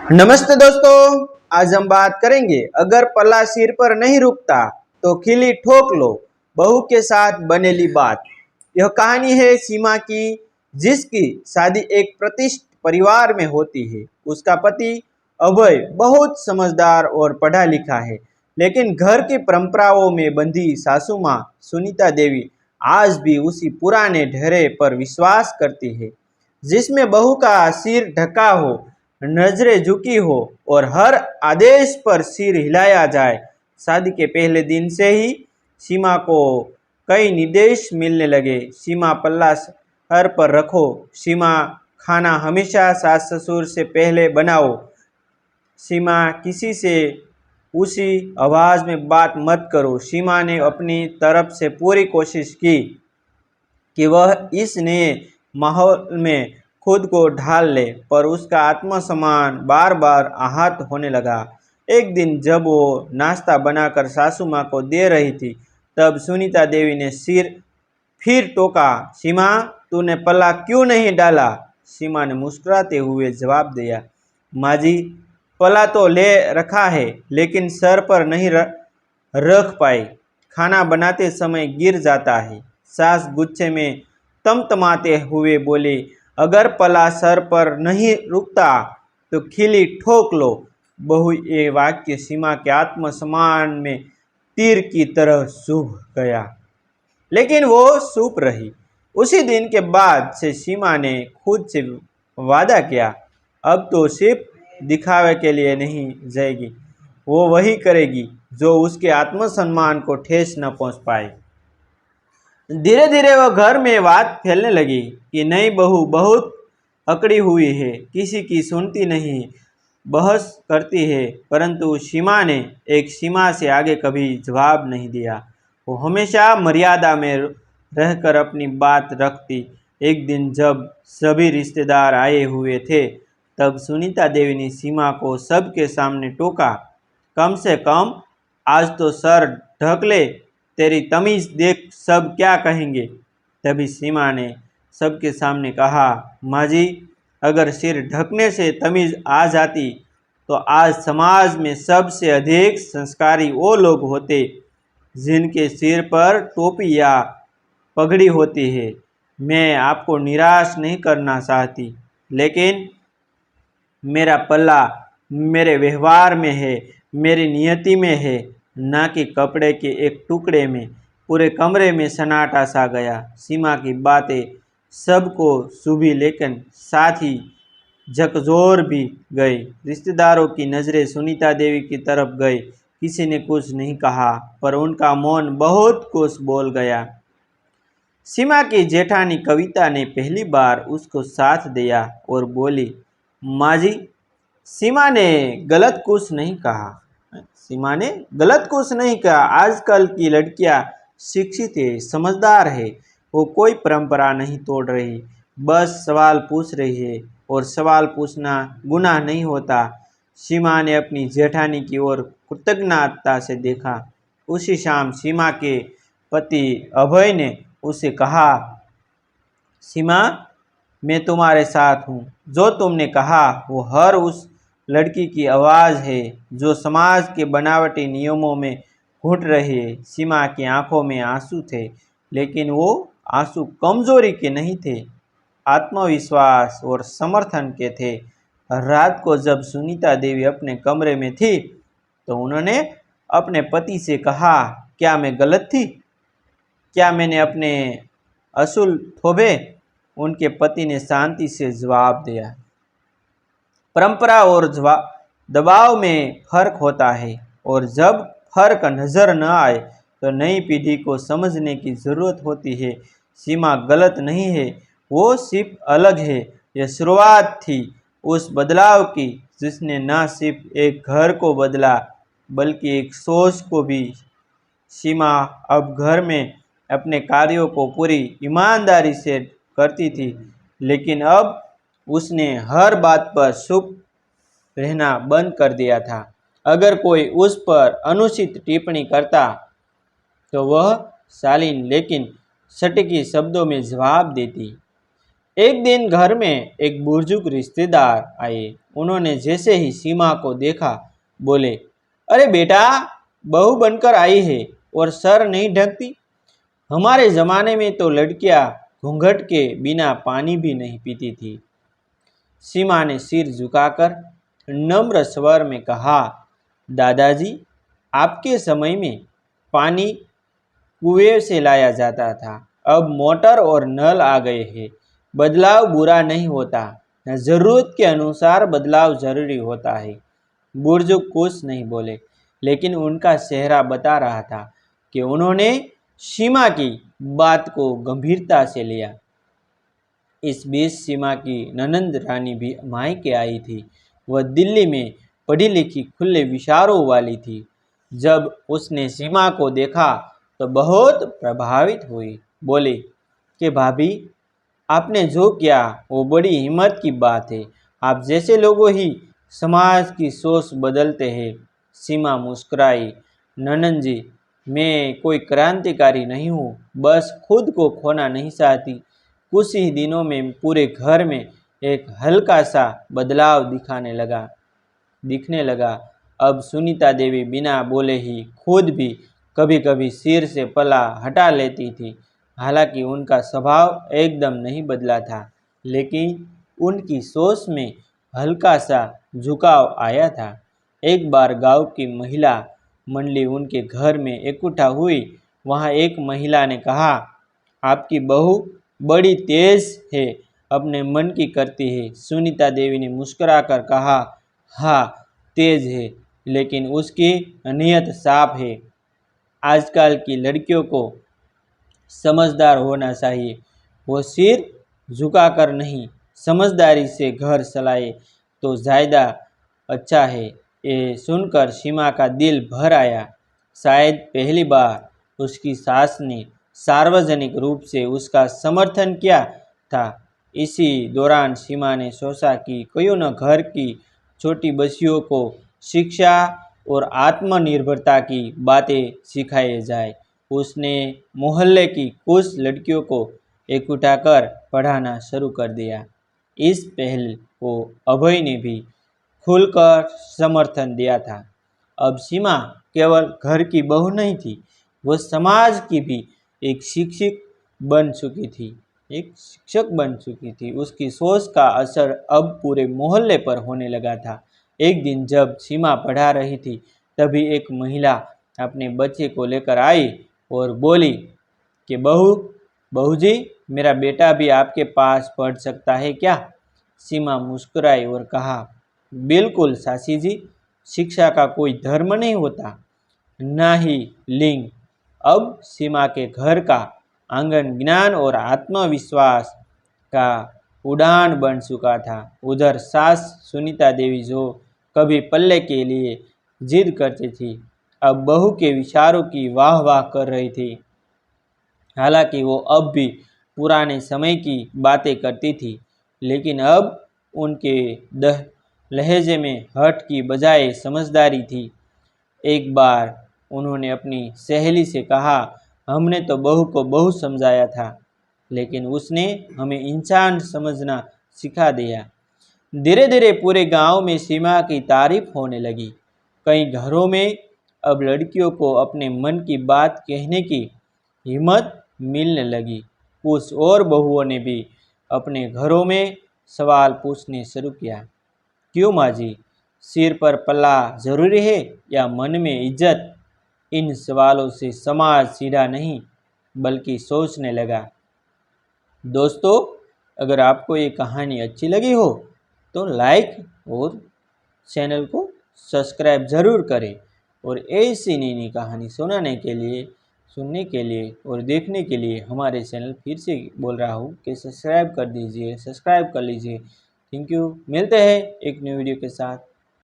नमस्ते दोस्तों, आज हम बात करेंगे अगर पल्ला सिर पर नहीं रुकता तो खिल्ली ठोक लो, बहू के साथ बनेली बात। यह कहानी है सीमा की, जिसकी शादी एक प्रतिष्ठित परिवार में होती है। उसका पति अभय बहुत समझदार और पढ़ा लिखा है, लेकिन घर की परंपराओं में बंधी सासू माँ सुनीता देवी आज भी उसी पुराने ढेरे पर विश्वास करती है, जिसमें बहू का सिर ढका हो, नजरें झुकी हो और हर आदेश पर सिर हिलाया जाए। शादी के पहले दिन से ही सीमा को कई निर्देश मिलने लगे। सीमा पल्ला सर पर रखो, सीमा खाना हमेशा सास ससुर से पहले बनाओ, सीमा किसी से उसी आवाज़ में बात मत करो। सीमा ने अपनी तरफ से पूरी कोशिश की कि वह इस नए माहौल में खुद को ढाल ले, पर उसका आत्मसम्मान बार बार आहत होने लगा। एक दिन जब वो नाश्ता बनाकर सासू माँ को दे रही थी, तब सुनीता देवी ने सिर फिर टोका, सीमा तूने पल्ला क्यों नहीं डाला? सीमा ने मुस्कुराते हुए जवाब दिया, माँ जी पल्ला तो ले रखा है, लेकिन सर पर नहीं रख पाई, खाना बनाते समय गिर जाता है। सास गुस्से में तमतमाते हुए बोले, अगर पल्ला सर पर नहीं रुकता तो खिल्ली ठोक लो। बहू ये वाक्य सीमा के आत्मसम्मान में तीर की तरह चुभ गया, लेकिन वो चुप रही। उसी दिन के बाद से सीमा ने खुद से वादा किया, अब तो सिर्फ दिखावे के लिए नहीं जाएगी, वो वही करेगी जो उसके आत्मसम्मान को ठेस न पहुंच पाए। धीरे धीरे वह घर में बात फैलने लगी कि नई बहू बहुत अकड़ी हुई है, किसी की सुनती नहीं, बहस करती है। परंतु सीमा ने एक सीमा से आगे कभी जवाब नहीं दिया। वो हमेशा मर्यादा में रहकर अपनी बात रखती। एक दिन जब सभी रिश्तेदार आए हुए थे, तब सुनीता देवी ने सीमा को सबके सामने टोका, कम से कम आज तो सर ढक ले, तेरी तमीज देख सब क्या कहेंगे। तभी सीमा ने सबके सामने कहा, माँ जी अगर सिर ढकने से तमीज आ जाती तो आज समाज में सबसे अधिक संस्कारी वो लोग होते जिनके सिर पर टोपी या पगड़ी होती है। मैं आपको निराश नहीं करना चाहती, लेकिन मेरा पल्ला मेरे व्यवहार में है, मेरी नियति में है, न कि कपड़े के एक टुकड़े में। पूरे कमरे में सन्नाटा सा गया। सीमा की बातें सबको चुभी, लेकिन साथ ही झकझोर भी गई। रिश्तेदारों की नज़रें सुनीता देवी की तरफ गई। किसी ने कुछ नहीं कहा, पर उनका मौन बहुत कुछ बोल गया। सीमा की जेठानी कविता ने पहली बार उसको साथ दिया और बोली, माँ जी सीमा ने गलत कुछ नहीं कहा, सीमा ने गलत कुछ नहीं कहा। आजकल की लड़कियां शिक्षित है, समझदार है, वो कोई परंपरा नहीं तोड़ रही, बस सवाल पूछ रही है, और सवाल पूछना गुनाह नहीं होता। सीमा ने अपनी जेठानी की ओर कृतज्ञता से देखा। उसी शाम सीमा के पति अभय ने उसे कहा, सीमा मैं तुम्हारे साथ हूँ, जो तुमने कहा वो हर उस लड़की की आवाज़ है जो समाज के बनावटी नियमों में घुट रही है। सीमा की आंखों में आंसू थे, लेकिन वो आंसू कमजोरी के नहीं थे, आत्मविश्वास और समर्थन के थे। रात को जब सुनीता देवी अपने कमरे में थी, तो उन्होंने अपने पति से कहा, क्या मैं गलत थी? क्या मैंने अपने असूल थोपे? उनके पति ने शांति से जवाब दिया, परंपरा और दबाव में फर्क होता है, और जब फर्क नजर न आए तो नई पीढ़ी को समझने की जरूरत होती है। सीमा गलत नहीं है, वो सिर्फ अलग है। यह शुरुआत थी उस बदलाव की जिसने न सिर्फ एक घर को बदला, बल्कि एक सोच को भी। सीमा अब घर में अपने कार्यों को पूरी ईमानदारी से करती थी, लेकिन अब उसने हर बात पर चुप रहना बंद कर दिया था। अगर कोई उस पर अनुचित टिप्पणी करता तो वह शालीन लेकिन सटीक शब्दों में जवाब देती। एक दिन घर में एक बुजुर्ग रिश्तेदार आए। उन्होंने जैसे ही सीमा को देखा बोले, अरे बेटा, बहू बनकर आई है और सर नहीं ढकती। हमारे ज़माने में तो लड़कियां घूंघट के बिना पानी भी नहीं पीती थी। सीमा ने सिर झुकाकर नम्र स्वर में कहा, दादाजी, आपके समय में पानी कुएं से लाया जाता था, अब मोटर और नल आ गए हैं। बदलाव बुरा नहीं होता, ज़रूरत के अनुसार बदलाव जरूरी होता है। बुजुर्ग कुछ नहीं बोले, लेकिन उनका चेहरा बता रहा था कि उन्होंने सीमा की बात को गंभीरता से लिया। इस बीच सीमा की ननंद रानी भी मायके आई थी। वह दिल्ली में पढ़ी लिखी खुले विचारों वाली थी। जब उसने सीमा को देखा तो बहुत प्रभावित हुई। बोली कि भाभी, आपने जो किया वो बड़ी हिम्मत की बात है। आप जैसे लोगों ही समाज की सोच बदलते हैं। सीमा मुस्कुराई, ननंद जी, मैं कोई क्रांतिकारी नहीं हूँ, बस खुद को खोना नहीं चाहती। कुछ ही दिनों में पूरे घर में एक हल्का सा बदलाव दिखने लगा। अब सुनीता देवी बिना बोले ही खुद भी कभी कभी सिर से पल्ला हटा लेती थी। हालांकि उनका स्वभाव एकदम नहीं बदला था, लेकिन उनकी सोच में हल्का सा झुकाव आया था। एक बार गांव की महिला मंडली उनके घर में इकट्ठा हुई। वहां एक महिला ने कहा, आपकी बहू बड़ी तेज है, अपने मन की करती है। सुनीता देवी ने मुस्कुराकर कहा, हाँ, तेज है, लेकिन उसकी नीयत साफ है। आजकल की लड़कियों को समझदार होना चाहिए। वो सिर झुकाकर नहीं, समझदारी से घर चलाए तो ज़्यादा अच्छा है। ये सुनकर सीमा का दिल भर आया। शायद पहली बार उसकी सास ने सार्वजनिक रूप से उसका समर्थन किया था। इसी दौरान सीमा ने सोचा कि क्यों न घर की छोटी बच्चियों को शिक्षा और आत्मनिर्भरता की बातें सिखाई जाए। उसने मोहल्ले की कुछ लड़कियों को इकट्ठा कर पढ़ाना शुरू कर दिया। इस पहल को अभय ने भी खुलकर समर्थन दिया था। अब सीमा केवल घर की बहू नहीं थी, वह समाज की भी एक शिक्षक बन चुकी थी। उसकी सोच का असर अब पूरे मोहल्ले पर होने लगा था। एक दिन जब सीमा पढ़ा रही थी, तभी एक महिला अपने बच्चे को लेकर आई और बोली कि बहू जी, मेरा बेटा भी आपके पास पढ़ सकता है क्या? सीमा मुस्कुराई और कहा, बिल्कुल सासी जी, शिक्षा का कोई धर्म नहीं होता, ना ही लिंग। अब सीमा के घर का आंगन ज्ञान और आत्मविश्वास का उड़ान बन चुका था। उधर सास सुनीता देवी, जो कभी पल्ले के लिए जिद करती थी, अब बहू के विचारों की वाह वाह कर रही थी। हालांकि वो अब भी पुराने समय की बातें करती थी, लेकिन अब उनके लहजे में हठ की बजाय समझदारी थी। एक बार उन्होंने अपनी सहेली से कहा, हमने तो बहू को बहुत समझाया था, लेकिन उसने हमें इंसान समझना सिखा दिया। धीरे धीरे पूरे गांव में सीमा की तारीफ होने लगी। कई घरों में अब लड़कियों को अपने मन की बात कहने की हिम्मत मिलने लगी। कुछ और बहुओं ने भी अपने घरों में सवाल पूछने शुरू किया, क्यों माँ जी, सिर पर पल्ला जरूरी है या मन में इज्जत? इन सवालों से समाज सीधा नहीं बल्कि सोचने लगा। दोस्तों, अगर आपको ये कहानी अच्छी लगी हो तो लाइक और चैनल को सब्सक्राइब ज़रूर करें। और ऐसी नई नई कहानी सुनने के लिए और देखने के लिए हमारे चैनल, फिर से बोल रहा हूँ कि सब्सक्राइब कर लीजिए। Thank you. मिलते हैं एक न्यू वीडियो के साथ।